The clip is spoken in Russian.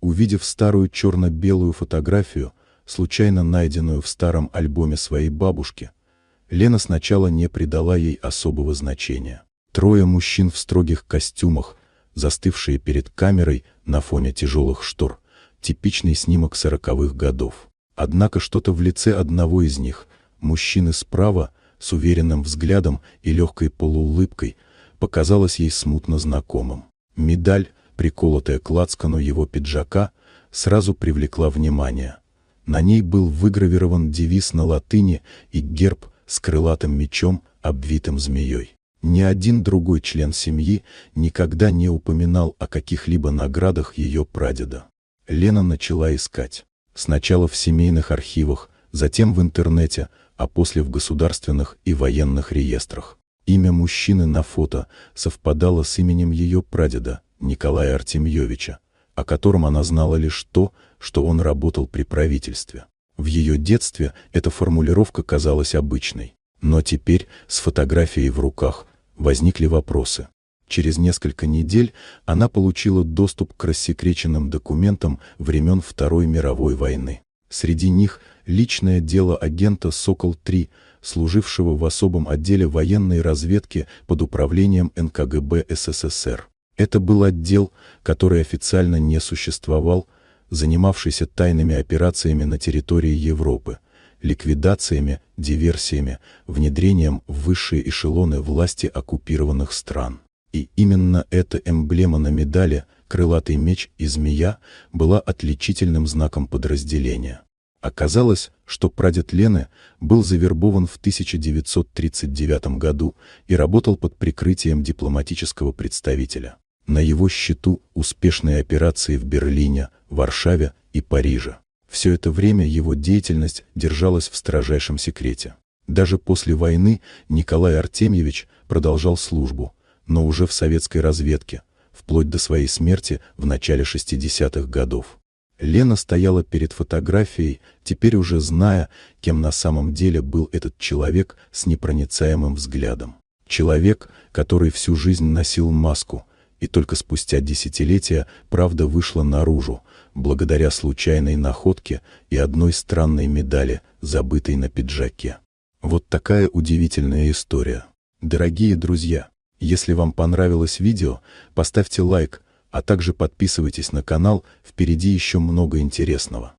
Увидев старую черно-белую фотографию, случайно найденную в старом альбоме своей бабушки, Лена сначала не придала ей особого значения. Трое мужчин в строгих костюмах, застывшие перед камерой на фоне тяжелых штор, типичный снимок 40-х годов. Однако что-то в лице одного из них, мужчины справа, с уверенным взглядом и легкой полуулыбкой, показалось ей смутно знакомым. Медаль, приколотая к лацкану его пиджака, сразу привлекла внимание. На ней был выгравирован девиз на латыни и герб с крылатым мечом, обвитым змеей. Ни один другой член семьи никогда не упоминал о каких-либо наградах ее прадеда. Лена начала искать. Сначала в семейных архивах, затем в интернете, а после в государственных и военных реестрах. Имя мужчины на фото совпадало с именем ее прадеда, Николая Артемьевича, о котором она знала лишь то, что он работал при правительстве. В ее детстве эта формулировка казалась обычной. Но теперь, с фотографией в руках, возникли вопросы. Через несколько недель она получила доступ к рассекреченным документам времен Второй мировой войны. Среди них личное дело агента «Сокол-3», служившего в особом отделе военной разведки под управлением НКГБ СССР. Это был отдел, который официально не существовал, занимавшийся тайными операциями на территории Европы, ликвидациями, диверсиями, внедрением в высшие эшелоны власти оккупированных стран. И именно эта эмблема на медали, крылатый меч и змея, была отличительным знаком подразделения. Оказалось, что прадед Лены был завербован в 1939 году и работал под прикрытием дипломатического представителя. На его счету успешные операции в Берлине, Варшаве и Париже. Все это время его деятельность держалась в строжайшем секрете. Даже после войны Николай Артемьевич продолжал службу, но уже в советской разведке, вплоть до своей смерти в начале 60-х годов. Лена стояла перед фотографией, теперь уже зная, кем на самом деле был этот человек с непроницаемым взглядом. Человек, который всю жизнь носил маску, и только спустя десятилетия правда вышла наружу, благодаря случайной находке и одной странной медали, забытой на пиджаке. Вот такая удивительная история. Дорогие друзья, если вам понравилось видео, поставьте лайк, а также подписывайтесь на канал, впереди еще много интересного.